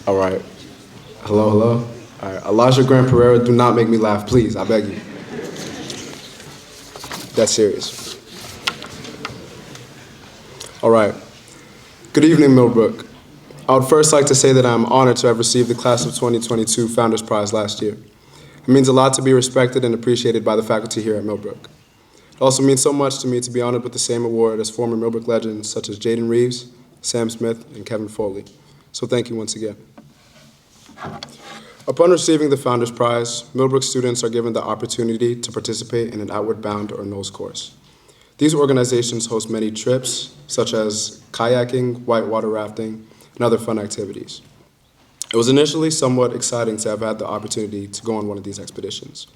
All right. Hello, hello. All right. Elijah Grant Pereira, do not make me laugh, please. I beg you. That's serious. All right. Good evening, Millbrook. I would first like to say that I am honored to have received the Class of 2022 Founders Prize last year. It means a lot to be respected and appreciated by the faculty here at Millbrook. It also means so much to me to be honored with the same award as former Millbrook legends such as Jaden Reeves, Sam Smith, and Kevin Foley. So thank you once again. Upon receiving the Founders Prize, Millbrook students are given the opportunity to participate in an Outward Bound or NOLS course. These organizations host many trips, such as kayaking, whitewater rafting, and other fun activities. It was initially somewhat exciting to have had the opportunity to go on one of these expeditions.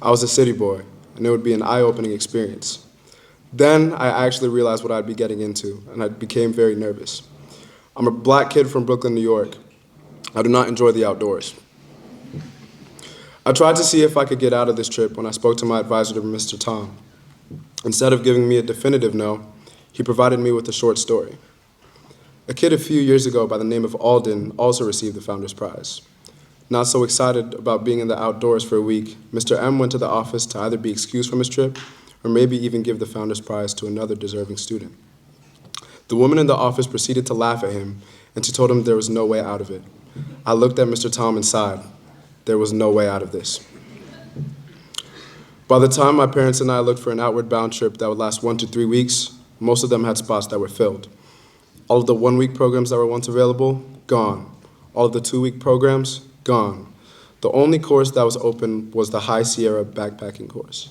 I was a city boy, and it would be an eye-opening experience. Then I actually realized what I'd be getting into, and I became very nervous. I'm a black kid from Brooklyn, New York. I do not enjoy the outdoors. I tried to see if I could get out of this trip when I spoke to my advisor, Mr. Tom. Instead of giving me a definitive no, he provided me with a short story. A kid a few years ago by the name of Alden also received the Founders Prize. Not so excited about being in the outdoors for a week, Mr. M went to the office to either be excused from his trip or maybe even give the Founders Prize to another deserving student. The woman in the office proceeded to laugh at him, and she told him there was no way out of it. I looked at Mr. Tom and sighed. There was no way out of this. By the time my parents and I looked for an outward bound trip that would last 1 to 3 weeks, most of them had spots that were filled. All of the 1-week programs that were once available, gone. All of the 2-week programs, gone. The only course that was open was the High Sierra backpacking course.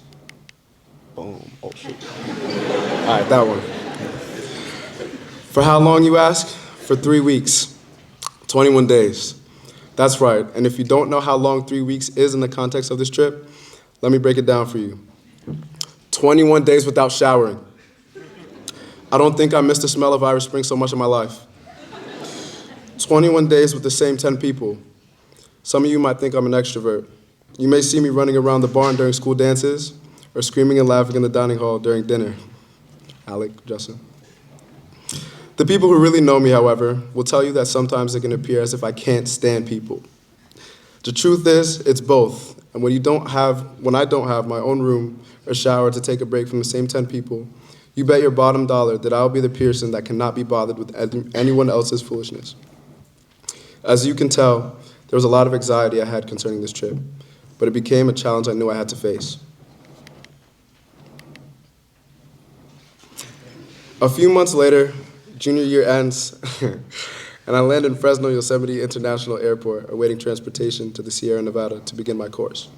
Boom, oh shoot. All right, that one. For how long, you ask? For 3 weeks, 21 days. That's right, and if you don't know how long 3 weeks is in the context of this trip, let me break it down for you. 21 days without showering. I don't think I missed the smell of Irish Spring so much in my life. 21 days with the same 10 people. Some of you might think I'm an extrovert. You may see me running around the barn during school dances or screaming and laughing in the dining hall during dinner. Alec, Justin. The people who really know me, however, will tell you that sometimes it can appear as if I can't stand people. The truth is, it's both. And when I don't have my own room or shower to take a break from the same 10 people, you bet your bottom dollar that I'll be the Pearson that cannot be bothered with anyone else's foolishness. As you can tell, there was a lot of anxiety I had concerning this trip, but it became a challenge I knew I had to face. A few months later, junior year ends, and I land in Fresno Yosemite International Airport, awaiting transportation to the Sierra Nevada to begin my course.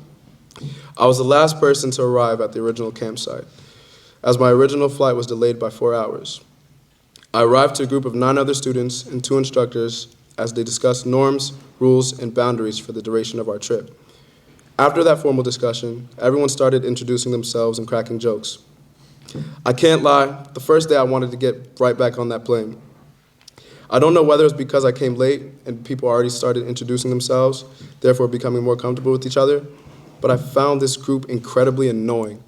I was the last person to arrive at the original campsite, as my original flight was delayed by 4 hours. I arrived to a group of 9 other students and 2 instructors as they discussed norms, rules, and boundaries for the duration of our trip. After that formal discussion, everyone started introducing themselves and cracking jokes. I can't lie, the first day I wanted to get right back on that plane. I don't know whether it's because I came late and people already started introducing themselves, therefore becoming more comfortable with each other, but I found this group incredibly annoying.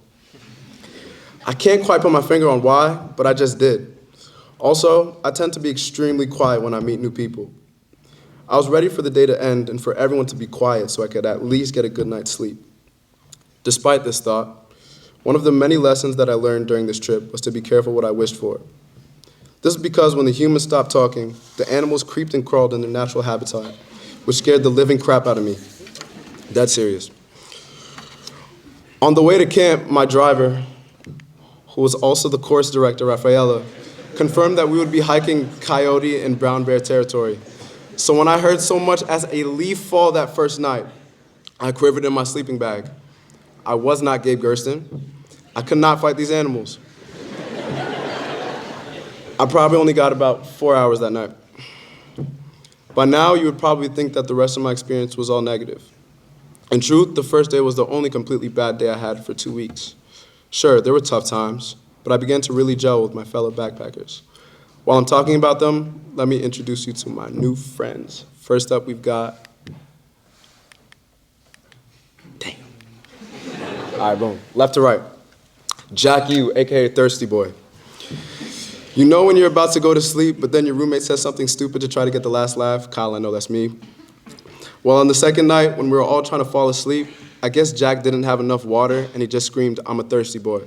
I can't quite put my finger on why, but I just did. Also, I tend to be extremely quiet when I meet new people. I was ready for the day to end and for everyone to be quiet so I could at least get a good night's sleep. Despite this thought, one of the many lessons that I learned during this trip was to be careful what I wished for. This is because when the humans stopped talking, the animals creeped and crawled in their natural habitat, which scared the living crap out of me. That's serious. On the way to camp, my driver, who was also the course director, Rafaela, confirmed that we would be hiking coyote and brown bear territory. So when I heard so much as a leaf fall that first night, I quivered in my sleeping bag. I was not Gabe Gersten. I could not fight these animals. I probably only got about 4 hours that night. By now, you would probably think that the rest of my experience was all negative. In truth, the first day was the only completely bad day I had for 2 weeks. Sure, there were tough times, but I began to really gel with my fellow backpackers. While I'm talking about them, let me introduce you to my new friends. First up, we've got... Damn. All right, boom. Left to right. Jack Yu, a.k.a. Thirsty Boy. You know when you're about to go to sleep, but then your roommate says something stupid to try to get the last laugh? Kyle, I know that's me. Well, on the second night, when we were all trying to fall asleep, I guess Jack didn't have enough water, and he just screamed, "I'm a thirsty boy."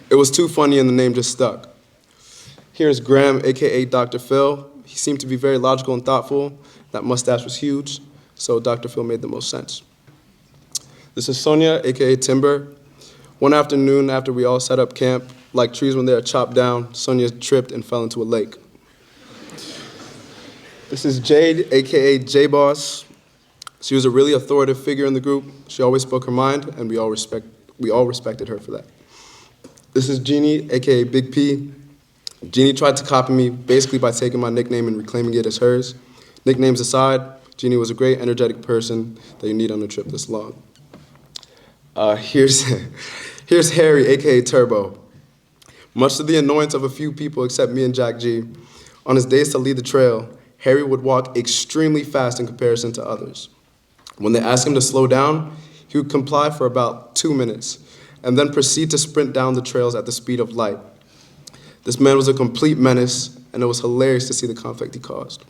It was too funny, and the name just stuck. Here's Graham, AKA Dr. Phil. He seemed to be very logical and thoughtful. That mustache was huge, so Dr. Phil made the most sense. This is Sonia, AKA Timber. One afternoon after we all set up camp, like trees when they are chopped down, Sonia tripped and fell into a lake. This is Jade, AKA J-Boss. She was a really authoritative figure in the group. She always spoke her mind, and we all respected her for that. This is Jeannie, AKA Big P. Jeannie tried to copy me basically by taking my nickname and reclaiming it as hers. Nicknames aside, Jeannie was a great, energetic person that you need on a trip this long. Here's Harry, AKA Turbo. Much to the annoyance of a few people except me and Jack G, on his days to lead the trail, Harry would walk extremely fast in comparison to others. When they asked him to slow down, he would comply for about 2 minutes, and then proceed to sprint down the trails at the speed of light. This man was a complete menace, and it was hilarious to see the conflict he caused.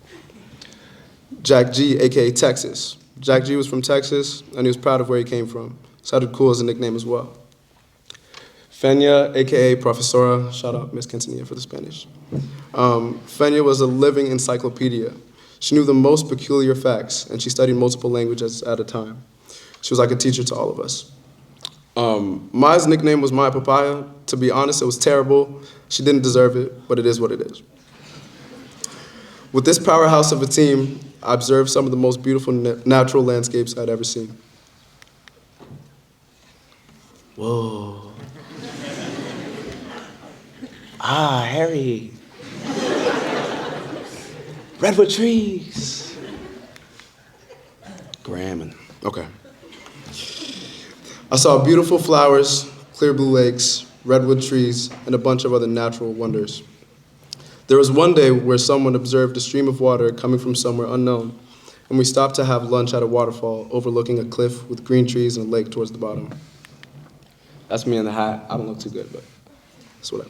Jack G, AKA Texas. Jack G was from Texas, and he was proud of where he came from. Sounded cool as a nickname as well. Fenya, AKA Profesora, shout out Miss Quintanilla for the Spanish. Fenya was a living encyclopedia. She knew the most peculiar facts, and she studied multiple languages at a time. She was like a teacher to all of us. Maya's nickname was Maya Papaya. To be honest, it was terrible. She didn't deserve it, but it is what it is. With this powerhouse of a team, I observed some of the most beautiful natural landscapes I'd ever seen. Whoa. Ah, Harry. Redwood trees. Graham. Okay. I saw beautiful flowers, clear blue lakes, redwood trees, and a bunch of other natural wonders. There was one day where someone observed a stream of water coming from somewhere unknown, and we stopped to have lunch at a waterfall overlooking a cliff with green trees and a lake towards the bottom. That's me in the hat. I don't look too good, but that's whatever.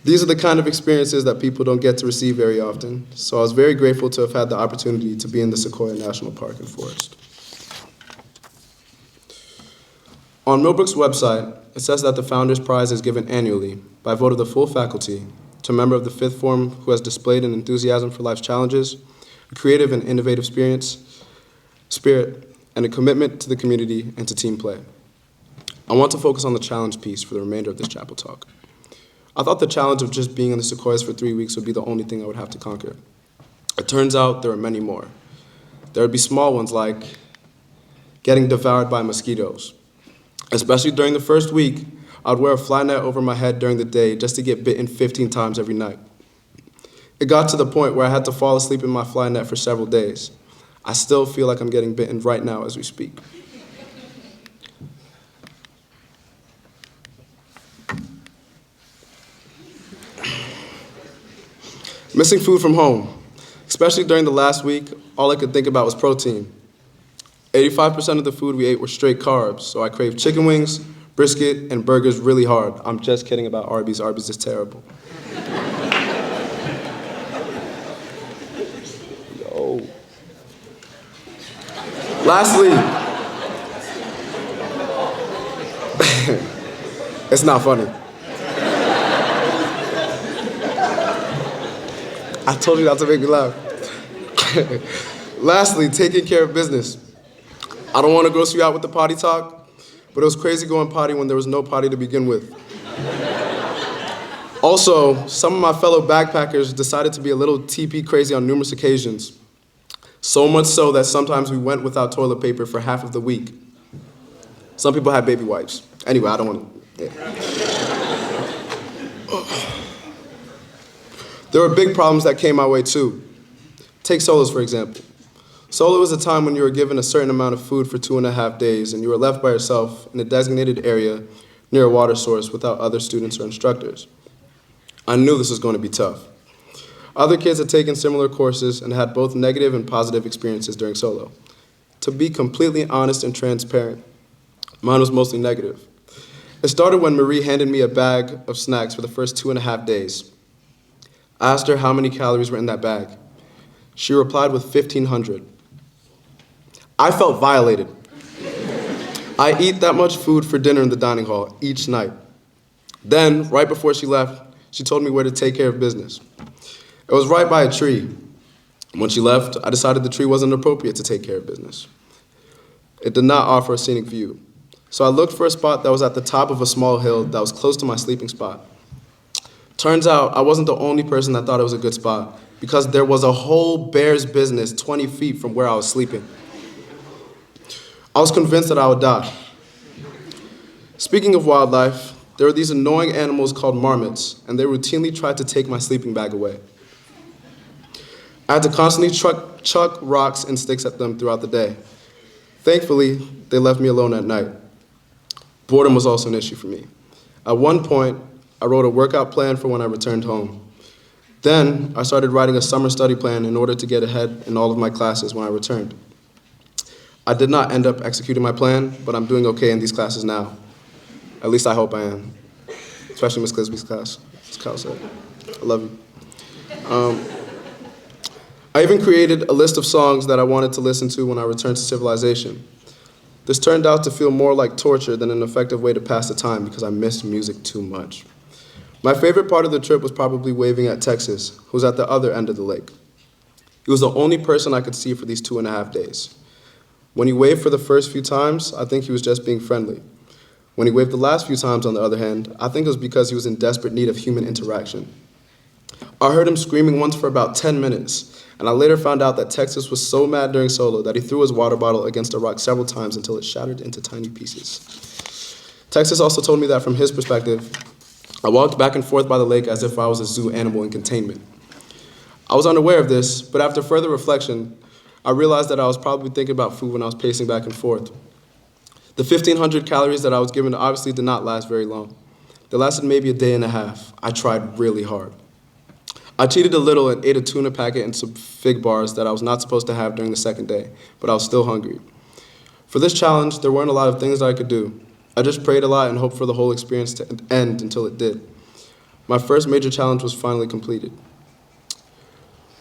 These are the kind of experiences that people don't get to receive very often, so I was very grateful to have had the opportunity to be in the Sequoia National Park and Forest. On Millbrook's website, it says that the Founders Prize is given annually by vote of the full faculty to a member of the fifth form who has displayed an enthusiasm for life's challenges, a creative and innovative spirit, and a commitment to the community and to team play. I want to focus on the challenge piece for the remainder of this chapel talk. I thought the challenge of just being in the Sequoias for 3 weeks would be the only thing I would have to conquer. It turns out there are many more. There would be small ones like getting devoured by mosquitoes. Especially during the first week, I'd wear a fly net over my head during the day just to get bitten 15 times every night. It got to the point where I had to fall asleep in my fly net for several days. I still feel like I'm getting bitten right now as we speak. Missing food from home. Especially during the last week, all I could think about was protein. 85% of the food we ate were straight carbs, so I craved chicken wings, brisket, and burgers really hard. I'm just kidding about Arby's. Arby's is terrible. Yo. Lastly, it's not funny. I told you not to make me laugh. Lastly, taking care of business. I don't want to gross you out with the potty talk, but it was crazy going potty when there was no potty to begin with. Also, some of my fellow backpackers decided to be a little TP crazy on numerous occasions. So much so that sometimes we went without toilet paper for half of the week. Some people had baby wipes. Anyway, I don't want to. Yeah. There were big problems that came my way too. Take solos, for example. Solo is a time when you are given a certain amount of food for 2.5 days and you are left by yourself in a designated area near a water source without other students or instructors. I knew this was going to be tough. Other kids had taken similar courses and had both negative and positive experiences during solo. To be completely honest and transparent, mine was mostly negative. It started when Marie handed me a bag of snacks for the first 2.5 days. I asked her how many calories were in that bag. She replied with 1,500. I felt violated. I eat that much food for dinner in the dining hall each night. Then, right before she left, she told me where to take care of business. It was right by a tree. When she left, I decided the tree wasn't appropriate to take care of business. It did not offer a scenic view. So I looked for a spot that was at the top of a small hill that was close to my sleeping spot. Turns out I wasn't the only person that thought it was a good spot, because there was a whole bear's business 20 feet from where I was sleeping. I was convinced that I would die. Speaking of wildlife, there were these annoying animals called marmots, and they routinely tried to take my sleeping bag away. I had to constantly chuck rocks and sticks at them throughout the day. Thankfully, they left me alone at night. Boredom was also an issue for me. At one point, I wrote a workout plan for when I returned home. Then, I started writing a summer study plan in order to get ahead in all of my classes when I returned. I did not end up executing my plan, but I'm doing okay in these classes now. At least I hope I am, especially Ms. Clisby's class, as Kyle said. I love you. I even created a list of songs that I wanted to listen to when I returned to civilization. This turned out to feel more like torture than an effective way to pass the time because I missed music too much. My favorite part of the trip was probably waving at Texas, who was at the other end of the lake. He was the only person I could see for these 2.5 days. When he waved for the first few times, I think he was just being friendly. When he waved the last few times, on the other hand, I think it was because he was in desperate need of human interaction. I heard him screaming once for about 10 minutes, and I later found out that Texas was so mad during solo that he threw his water bottle against a rock several times until it shattered into tiny pieces. Texas also told me that from his perspective, I walked back and forth by the lake as if I was a zoo animal in containment. I was unaware of this, but after further reflection, I realized that I was probably thinking about food when I was pacing back and forth. The 1,500 calories that I was given obviously did not last very long. They lasted maybe a day and a half. I tried really hard. I cheated a little and ate a tuna packet and some fig bars that I was not supposed to have during the second day, but I was still hungry. For this challenge, there weren't a lot of things that I could do. I just prayed a lot and hoped for the whole experience to end until it did. My first major challenge was finally completed.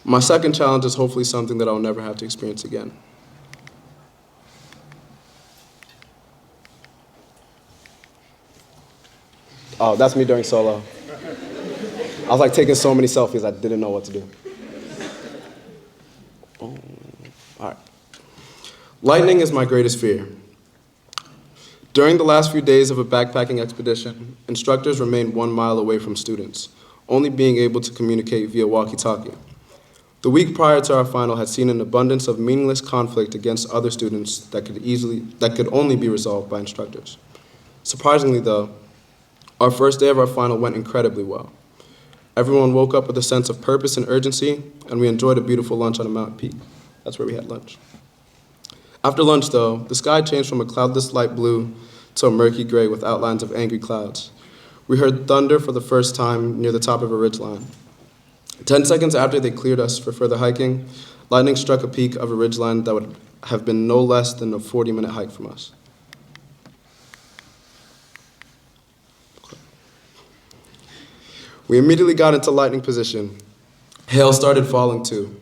My second challenge is hopefully something that I'll never have to experience again. Oh, that's me during solo. I was like taking so many selfies, I didn't know what to do. Oh, all right. Lightning is my greatest fear. During the last few days of a backpacking expedition, instructors remained 1 mile away from students, only being able to communicate via walkie-talkie. The week prior to our final had seen an abundance of meaningless conflict against other students that could only be resolved by instructors. Surprisingly though, our first day of our final went incredibly well. Everyone woke up with a sense of purpose and urgency, and we enjoyed a beautiful lunch on a mountain peak. That's where we had lunch. After lunch though, the sky changed from a cloudless light blue to a murky gray with outlines of angry clouds. We heard thunder for the first time near the top of a ridgeline. 10 seconds after they cleared us for further hiking, lightning struck a peak of a ridgeline that would have been no less than a 40-minute hike from us. We immediately got into lightning position. Hail started falling too.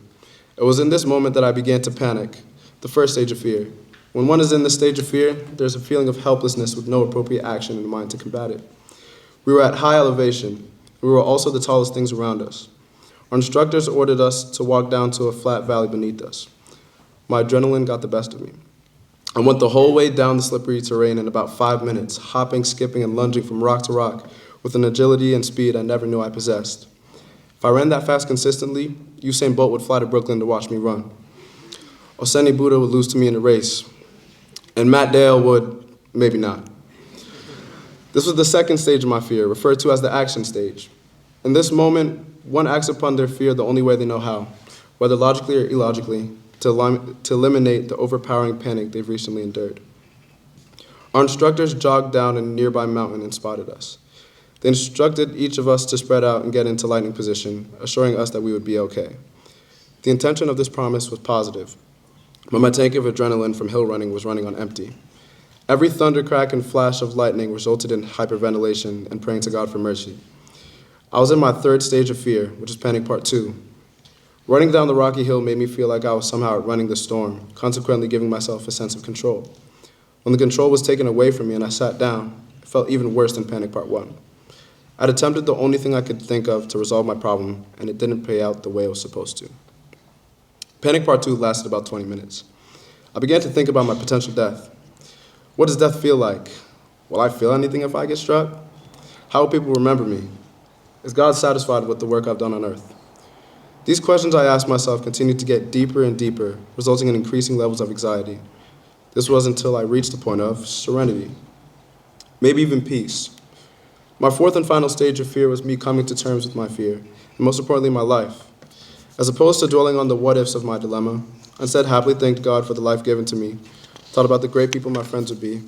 It was in this moment that I began to panic, the first stage of fear. When one is in this stage of fear, there's a feeling of helplessness with no appropriate action in mind to combat it. We were at high elevation. We were also the tallest things around us. Our instructors ordered us to walk down to a flat valley beneath us. My adrenaline got the best of me. I went the whole way down the slippery terrain in about 5 minutes, hopping, skipping, and lunging from rock to rock with an agility and speed I never knew I possessed. If I ran that fast consistently, Usain Bolt would fly to Brooklyn to watch me run. Oseni Buddha would lose to me in a race, and Matt Dale would, maybe not. This was the second stage of my fear, referred to as the action stage. In this moment, one acts upon their fear the only way they know how, whether logically or illogically, to eliminate the overpowering panic they've recently endured. Our instructors jogged down a nearby mountain and spotted us. They instructed each of us to spread out and get into lightning position, assuring us that we would be okay. The intention of this promise was positive, but my tank of adrenaline from hill running was running on empty. Every thunder crack and flash of lightning resulted in hyperventilation and praying to God for mercy. I was in my third stage of fear, which is panic part 2. Running down the rocky hill made me feel like I was somehow outrunning the storm, consequently giving myself a sense of control. When the control was taken away from me and I sat down, it felt even worse than panic part 1. I'd attempted the only thing I could think of to resolve my problem, and it didn't play out the way it was supposed to. Panic part 2 lasted about 20 minutes. I began to think about my potential death. What does death feel like? Will I feel anything if I get struck? How will people remember me? Is God satisfied with the work I've done on earth? These questions I asked myself continued to get deeper and deeper, resulting in increasing levels of anxiety. This was until I reached the point of serenity, maybe even peace. My fourth and final stage of fear was me coming to terms with my fear, and most importantly, my life. As opposed to dwelling on the what-ifs of my dilemma, I instead happily thanked God for the life given to me, thought about the great people my friends would be,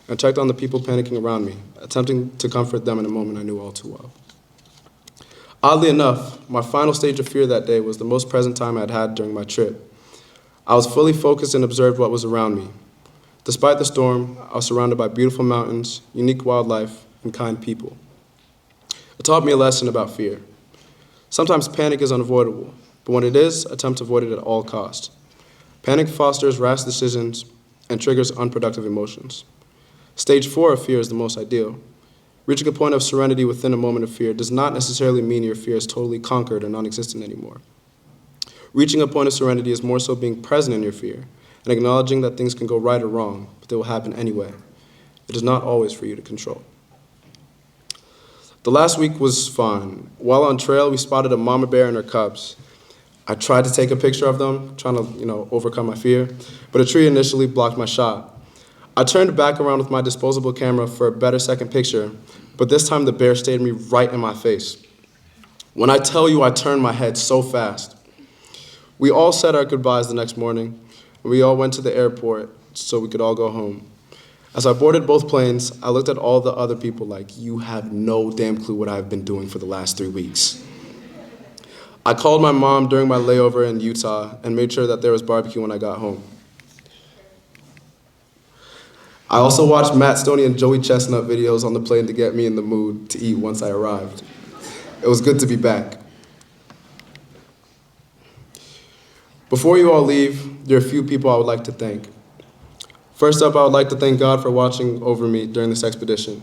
and checked on the people panicking around me, attempting to comfort them in a moment I knew all too well. Oddly enough, my final stage of fear that day was the most present time I had had during my trip. I was fully focused and observed what was around me. Despite the storm, I was surrounded by beautiful mountains, unique wildlife, and kind people. It taught me a lesson about fear. Sometimes panic is unavoidable, but when it is, attempt to avoid it at all costs. Panic fosters rash decisions and triggers unproductive emotions. Stage 4 of fear is the most ideal. Reaching a point of serenity within a moment of fear does not necessarily mean your fear is totally conquered or non-existent anymore. Reaching a point of serenity is more so being present in your fear and acknowledging that things can go right or wrong, but they will happen anyway. It is not always for you to control. The last week was fun. While on trail, we spotted a mama bear and her cubs. I tried to take a picture of them, trying to, overcome my fear, but a tree initially blocked my shot. I turned back around with my disposable camera for a better second picture, but this time the bear stared me right in my face. When I tell you I turned my head so fast. We all said our goodbyes the next morning, and we all went to the airport so we could all go home. As I boarded both planes, I looked at all the other people like, you have no damn clue what I've been doing for the last 3 weeks. I called my mom during my layover in Utah and made sure that there was barbecue when I got home. I also watched Matt Stoney and Joey Chestnut videos on the plane to get me in the mood to eat once I arrived. It was good to be back. Before you all leave, there are a few people I would like to thank. First up, I would like to thank God for watching over me during this expedition.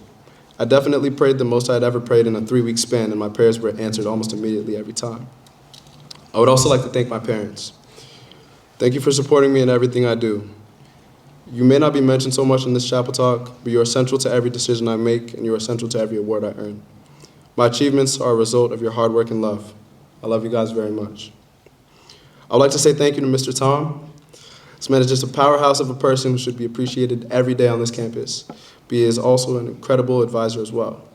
I definitely prayed the most I had ever prayed in a 3-week span, and my prayers were answered almost immediately every time. I would also like to thank my parents. Thank you for supporting me in everything I do. You may not be mentioned so much in this chapel talk, but you are central to every decision I make, and you are central to every award I earn. My achievements are a result of your hard work and love. I love you guys very much. I would like to say thank you to Mr. Tom. This man is just a powerhouse of a person who should be appreciated every day on this campus, but he is also an incredible advisor as well.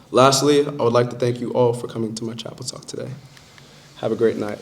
Lastly, I would like to thank you all for coming to my chapel talk today. Have a great night.